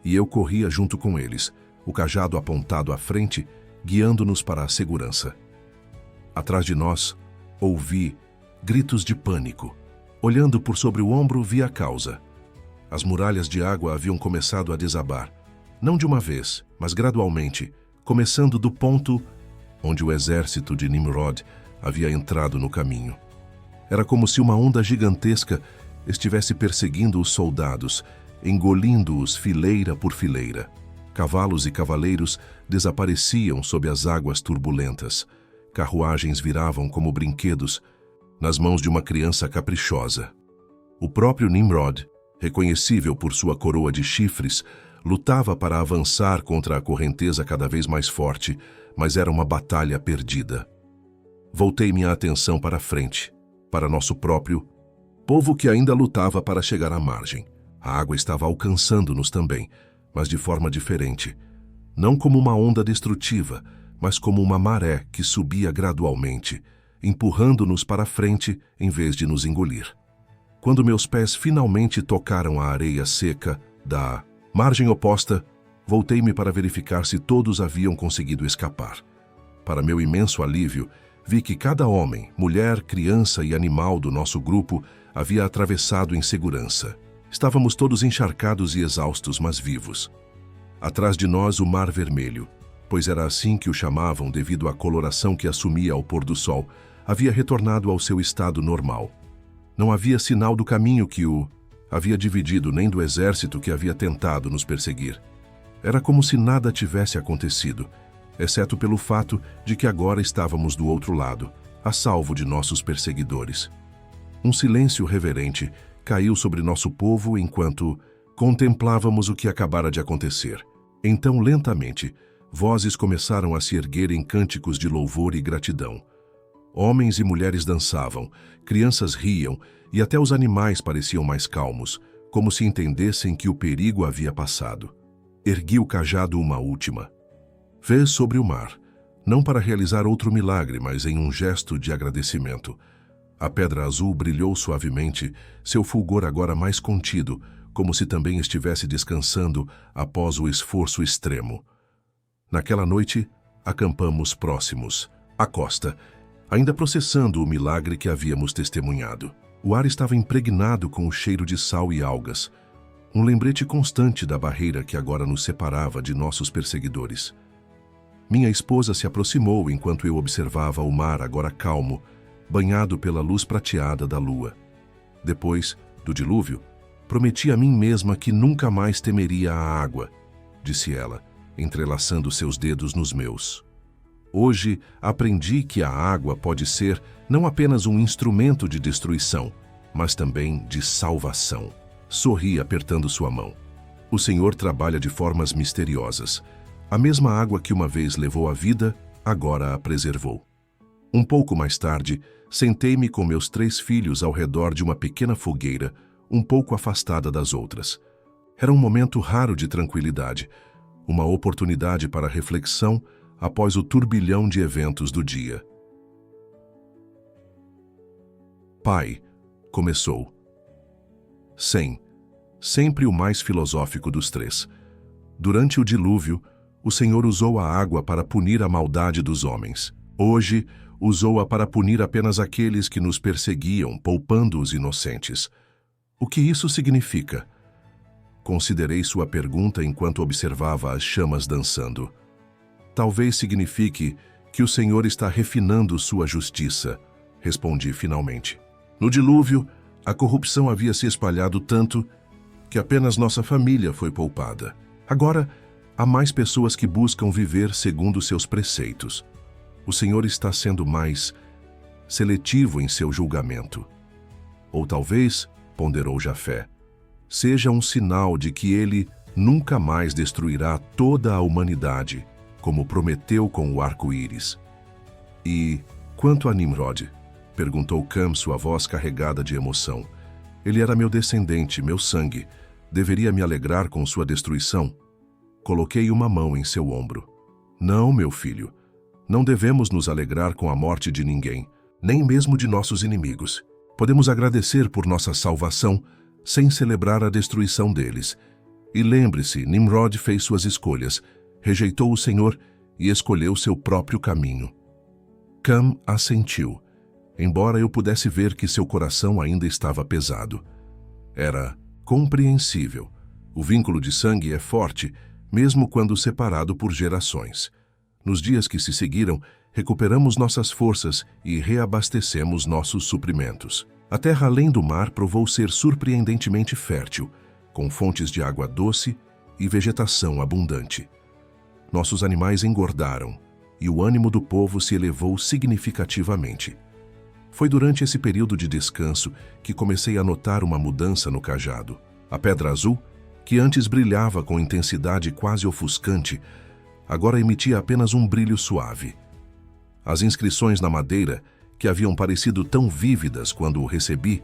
E eu corria junto com eles, o cajado apontado à frente, guiando-nos para a segurança. Atrás de nós, ouvi gritos de pânico. Olhando por sobre o ombro, vi a causa. As muralhas de água haviam começado a desabar, não de uma vez, mas gradualmente, começando do ponto onde o exército de Nimrod havia entrado no caminho. Era como se uma onda gigantesca estivesse perseguindo os soldados, engolindo-os fileira por fileira. Cavalos e cavaleiros desapareciam sob as águas turbulentas. Carruagens viravam como brinquedos nas mãos de uma criança caprichosa. O próprio Nimrod, reconhecível por sua coroa de chifres, lutava para avançar contra a correnteza cada vez mais forte, mas era uma batalha perdida. Voltei minha atenção para a frente, para nosso próprio povo que ainda lutava para chegar à margem. A água estava alcançando-nos também, mas de forma diferente. Não como uma onda destrutiva, mas como uma maré que subia gradualmente, empurrando-nos para frente em vez de nos engolir. Quando meus pés finalmente tocaram a areia seca da margem oposta, voltei-me para verificar se todos haviam conseguido escapar. Para meu imenso alívio, vi que cada homem, mulher, criança e animal do nosso grupo havia atravessado em segurança. Estávamos todos encharcados e exaustos, mas vivos. Atrás de nós o Mar Vermelho, pois era assim que o chamavam devido à coloração que assumia ao pôr do sol, havia retornado ao seu estado normal. Não havia sinal do caminho que o havia dividido, nem do exército que havia tentado nos perseguir. Era como se nada tivesse acontecido, exceto pelo fato de que agora estávamos do outro lado, a salvo de nossos perseguidores. Um silêncio reverente caiu sobre nosso povo enquanto contemplávamos o que acabara de acontecer. Então, lentamente, vozes começaram a se erguer em cânticos de louvor e gratidão. Homens e mulheres dançavam, crianças riam e até os animais pareciam mais calmos, como se entendessem que o perigo havia passado. Ergui o cajado uma última vez sobre o mar, não para realizar outro milagre, mas em um gesto de agradecimento. A pedra azul brilhou suavemente, seu fulgor agora mais contido, como se também estivesse descansando após o esforço extremo. Naquela noite, acampamos próximos, à costa, ainda processando o milagre que havíamos testemunhado. O ar estava impregnado com o cheiro de sal e algas, um lembrete constante da barreira que agora nos separava de nossos perseguidores. Minha esposa se aproximou enquanto eu observava o mar agora calmo, banhado pela luz prateada da lua. Depois do dilúvio, prometi a mim mesma que nunca mais temeria a água, disse ela, entrelaçando seus dedos nos meus. Hoje aprendi que a água pode ser não apenas um instrumento de destruição, mas também de salvação. Sorri apertando sua mão. O Senhor trabalha de formas misteriosas. A mesma água que uma vez levou a vida, agora a preservou. Um pouco mais tarde, sentei-me com meus 3 filhos ao redor de uma pequena fogueira, um pouco afastada das outras. Era um momento raro de tranquilidade, uma oportunidade para reflexão após o turbilhão de eventos do dia. Pai, começou. Sem, sempre o mais filosófico dos 3. Durante o dilúvio, o Senhor usou a água para punir a maldade dos homens. Hoje, usou-a para punir apenas aqueles que nos perseguiam, poupando os inocentes. O que isso significa? Considerei sua pergunta enquanto observava as chamas dançando. Talvez signifique que o Senhor está refinando sua justiça, respondi finalmente. No dilúvio, a corrupção havia se espalhado tanto que apenas nossa família foi poupada. Agora, Há mais pessoas que buscam viver segundo seus preceitos. O Senhor está sendo mais seletivo em seu julgamento. Ou talvez, ponderou Jafé, seja um sinal de que ele nunca mais destruirá toda a humanidade, como prometeu com o arco-íris. E quanto a Nimrod? Perguntou Cam, sua voz carregada de emoção. Ele era meu descendente, meu sangue. Deveria me alegrar com sua destruição? Coloquei uma mão em seu ombro. Não, meu filho. Não devemos nos alegrar com a morte de ninguém, nem mesmo de nossos inimigos. Podemos agradecer por nossa salvação, sem celebrar a destruição deles. E lembre-se, Nimrod fez suas escolhas, rejeitou o Senhor e escolheu seu próprio caminho. Cam assentiu, embora eu pudesse ver que seu coração ainda estava pesado. Era compreensível. O vínculo de sangue é forte, mesmo quando separado por gerações. Nos dias que se seguiram, recuperamos nossas forças e reabastecemos nossos suprimentos. A terra além do mar provou ser surpreendentemente fértil, com fontes de água doce e vegetação abundante. Nossos animais engordaram e o ânimo do povo se elevou significativamente. Foi durante esse período de descanso que comecei a notar uma mudança no cajado. A pedra azul, que antes brilhava com intensidade quase ofuscante, agora emitia apenas um brilho suave. As inscrições na madeira, que haviam parecido tão vívidas quando o recebi,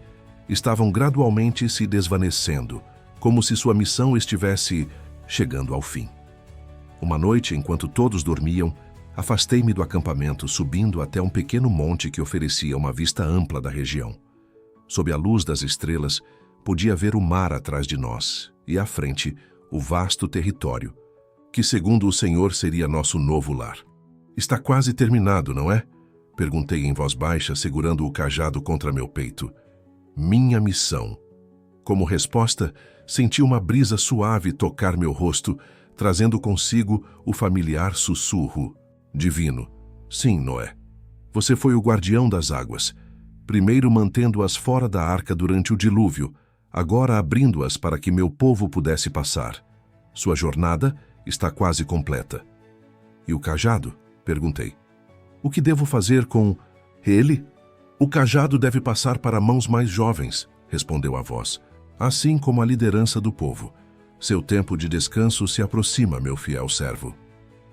estavam gradualmente se desvanecendo, como se sua missão estivesse chegando ao fim. Uma noite, enquanto todos dormiam, afastei-me do acampamento, subindo até um pequeno monte que oferecia uma vista ampla da região. Sob a luz das estrelas, podia ver o mar atrás de nós e, à frente, o vasto território, que, segundo o Senhor, seria nosso novo lar. Está quase terminado, não é? Perguntei em voz baixa, segurando o cajado contra meu peito. Minha missão. Como resposta, senti uma brisa suave tocar meu rosto, trazendo consigo o familiar sussurro. Divino. Sim, Noé. Você foi o guardião das águas, primeiro mantendo-as fora da arca durante o dilúvio, agora abrindo-as para que meu povo pudesse passar. Sua jornada está quase completa. E o cajado? Perguntei. O que devo fazer com ele? O cajado deve passar para mãos mais jovens, respondeu a voz, assim como a liderança do povo. Seu tempo de descanso se aproxima, meu fiel servo.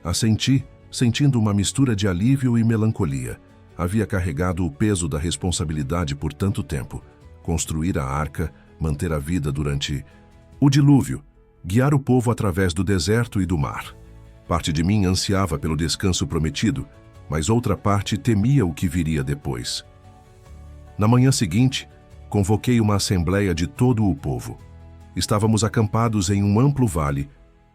Assenti, sentindo uma mistura de alívio e melancolia. Havia carregado o peso da responsabilidade por tanto tempo. Construir a arca, manter a vida durante o dilúvio, guiar o povo através do deserto e do mar. Parte de mim ansiava pelo descanso prometido, mas outra parte temia o que viria depois. Na manhã seguinte, convoquei uma assembleia de todo o povo. Estávamos acampados em um amplo vale,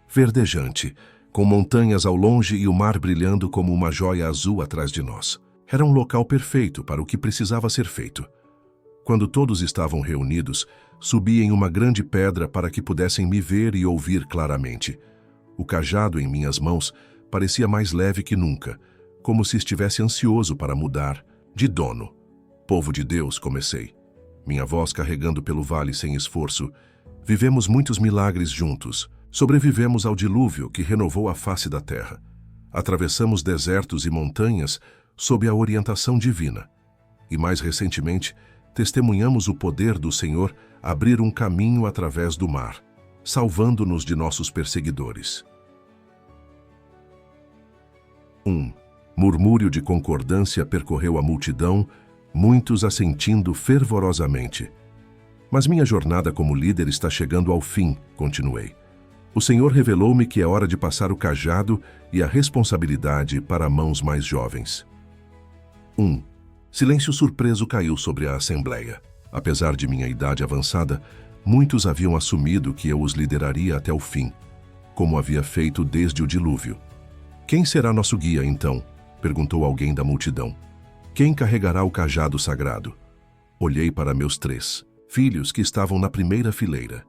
verdejante, com montanhas ao longe e o mar brilhando como uma joia azul atrás de nós. Era um local perfeito para o que precisava ser feito. Quando todos estavam reunidos, subi em uma grande pedra para que pudessem me ver e ouvir claramente. O cajado em minhas mãos parecia mais leve que nunca, como se estivesse ansioso para mudar de dono. Povo de Deus, comecei, minha voz carregando pelo vale sem esforço. Vivemos muitos milagres juntos. Sobrevivemos ao dilúvio que renovou a face da terra. Atravessamos desertos e montanhas sob a orientação divina. E mais recentemente, testemunhamos o poder do Senhor abrir um caminho através do mar, salvando-nos de nossos perseguidores. Murmúrio de concordância percorreu a multidão, muitos assentindo fervorosamente. Mas minha jornada como líder está chegando ao fim, continuei. O Senhor revelou-me que é hora de passar o cajado e a responsabilidade para mãos mais jovens. Silêncio surpreso caiu sobre a assembleia. Apesar de minha idade avançada, muitos haviam assumido que eu os lideraria até o fim, como havia feito desde o dilúvio. Quem será nosso guia, então? Perguntou alguém da multidão. Quem carregará o cajado sagrado? Olhei para meus 3 filhos que estavam na primeira fileira.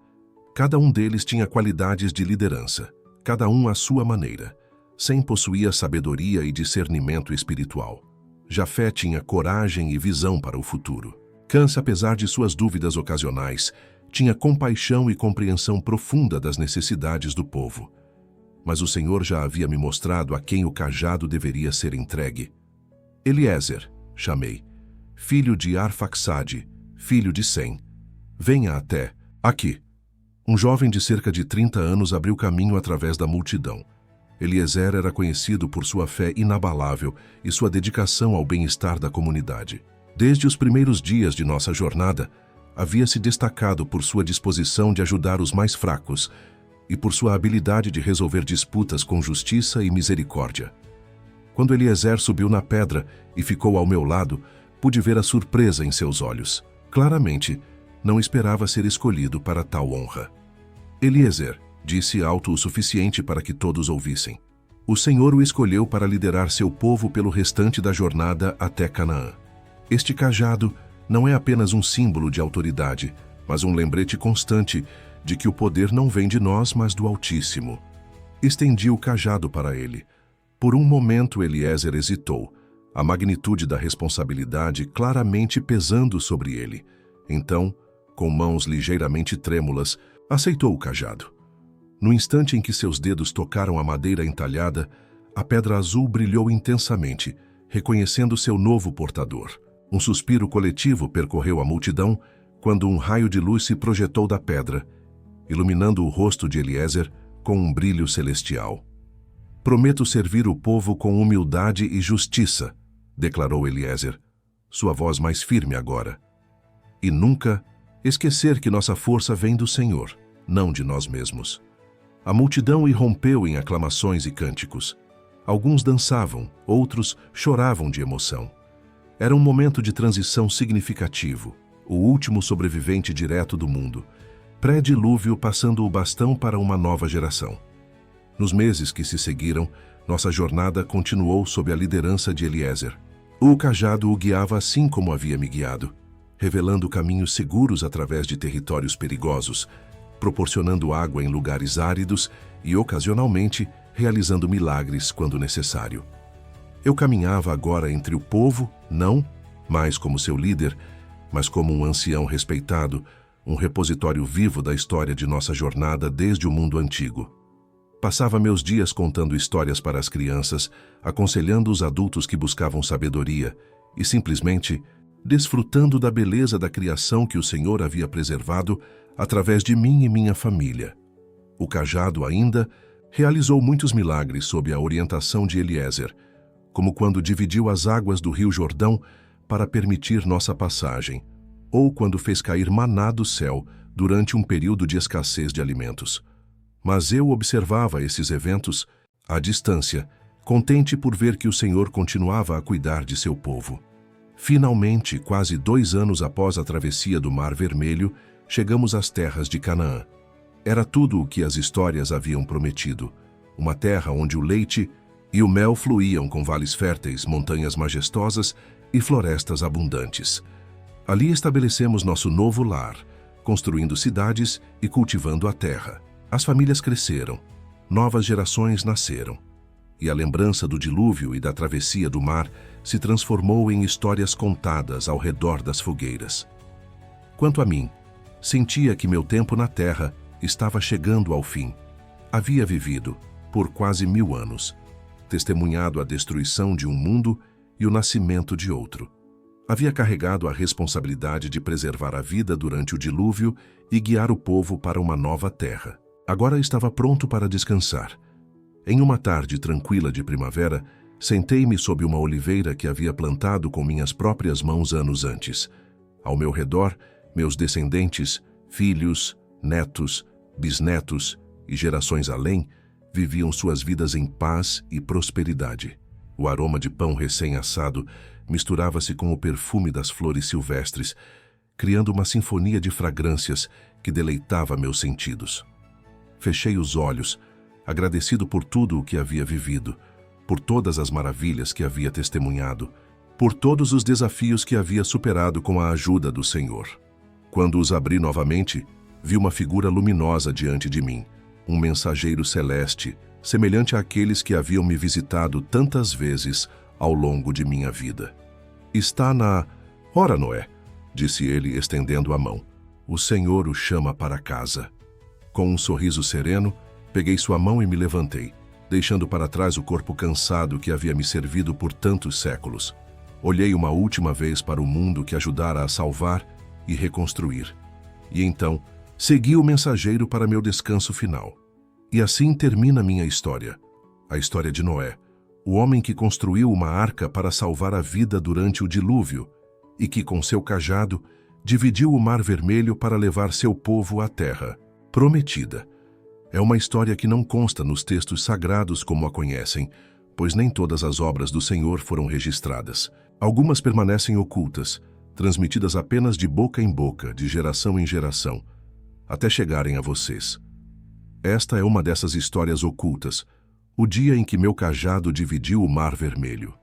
Cada um deles tinha qualidades de liderança, cada um à sua maneira. Sem possuía sabedoria e discernimento espiritual. Jafé tinha coragem e visão para o futuro. Cã, apesar de suas dúvidas ocasionais, tinha compaixão e compreensão profunda das necessidades do povo. mas o Senhor já havia me mostrado a quem o cajado deveria ser entregue. Eliezer, chamei, filho de Arfaxade, filho de Sem, venha até aqui. Um jovem de cerca de 30 anos abriu caminho através da multidão. Eliezer era conhecido por sua fé inabalável e sua dedicação ao bem-estar da comunidade. Desde os primeiros dias de nossa jornada, havia se destacado por sua disposição de ajudar os mais fracos e por sua habilidade de resolver disputas com justiça e misericórdia. Quando Eliezer subiu na pedra e ficou ao meu lado, pude ver a surpresa em seus olhos. Claramente, não esperava ser escolhido para tal honra. Eliezer, disse alto o suficiente para que todos ouvissem. O Senhor o escolheu para liderar seu povo pelo restante da jornada até Canaã. Este cajado não é apenas um símbolo de autoridade, mas um lembrete constante de que o poder não vem de nós, mas do Altíssimo. Estendi o cajado para ele. Por um momento Eliezer hesitou, a magnitude da responsabilidade claramente pesando sobre ele. Então, com mãos ligeiramente trêmulas, aceitou o cajado. No instante em que seus dedos tocaram a madeira entalhada, a pedra azul brilhou intensamente, reconhecendo seu novo portador. Um suspiro coletivo percorreu a multidão quando um raio de luz se projetou da pedra, iluminando o rosto de Eliezer com um brilho celestial. Prometo servir o povo com humildade e justiça, declarou Eliezer, sua voz mais firme agora. E nunca esquecer que nossa força vem do Senhor, não de nós mesmos. A multidão irrompeu em aclamações e cânticos. Alguns dançavam, outros choravam de emoção. Era um momento de transição significativo, o último sobrevivente direto do mundo, pré-dilúvio passando o bastão para uma nova geração. Nos meses que se seguiram, nossa jornada continuou sob a liderança de Eliezer. O cajado o guiava assim como havia me guiado, revelando caminhos seguros através de territórios perigosos, proporcionando água em lugares áridos e, ocasionalmente, realizando milagres quando necessário. Eu caminhava agora entre o povo, não mais como seu líder, mas como um ancião respeitado, um repositório vivo da história de nossa jornada desde o mundo antigo. Passava meus dias contando histórias para as crianças, aconselhando os adultos que buscavam sabedoria e, simplesmente, desfrutando da beleza da criação que o Senhor havia preservado através de mim e minha família. O cajado ainda realizou muitos milagres sob a orientação de Eliezer, como quando dividiu as águas do rio Jordão para permitir nossa passagem, ou quando fez cair maná do céu durante um período de escassez de alimentos. Mas eu observava esses eventos à distância, contente por ver que o Senhor continuava a cuidar de seu povo. Finalmente, quase 2 anos após a travessia do Mar Vermelho, chegamos às terras de Canaã. Era tudo o que as histórias haviam prometido. Uma terra onde o leite e o mel fluíam com vales férteis, montanhas majestosas e florestas abundantes. Ali estabelecemos nosso novo lar, construindo cidades e cultivando a terra. As famílias cresceram, novas gerações nasceram. E a lembrança do dilúvio e da travessia do mar se transformou em histórias contadas ao redor das fogueiras. Quanto a mim, sentia que meu tempo na terra estava chegando ao fim. Havia vivido, por quase 1000 anos, testemunhado a destruição de um mundo e o nascimento de outro. Havia carregado a responsabilidade de preservar a vida durante o dilúvio e guiar o povo para uma nova terra. Agora estava pronto para descansar. Em uma tarde tranquila de primavera, sentei-me sob uma oliveira que havia plantado com minhas próprias mãos anos antes. Ao meu redor, meus descendentes, filhos, netos, bisnetos e gerações além, viviam suas vidas em paz e prosperidade. O aroma de pão recém-assado misturava-se com o perfume das flores silvestres, criando uma sinfonia de fragrâncias que deleitava meus sentidos. Fechei os olhos, agradecido por tudo o que havia vivido, por todas as maravilhas que havia testemunhado, por todos os desafios que havia superado com a ajuda do Senhor. Quando os abri novamente, vi uma figura luminosa diante de mim, um mensageiro celeste, semelhante àqueles que haviam me visitado tantas vezes ao longo de minha vida. Está na... Ora, Noé, disse ele, estendendo a mão. O Senhor o chama para casa. Com um sorriso sereno, Peguei sua mão e me levantei, deixando para trás o corpo cansado que havia me servido por tantos séculos. Olhei uma última vez para o mundo que ajudara a salvar e reconstruir. E então, segui o mensageiro para meu descanso final. E assim termina minha história. A história de Noé, o homem que construiu uma arca para salvar a vida durante o dilúvio e que, com seu cajado, dividiu o Mar Vermelho para levar seu povo à terra prometida. É uma história que não consta nos textos sagrados como a conhecem, pois nem todas as obras do Senhor foram registradas. Algumas permanecem ocultas, transmitidas apenas de boca em boca, de geração em geração, até chegarem a vocês. Esta é uma dessas histórias ocultas, o dia em que meu cajado dividiu o Mar Vermelho.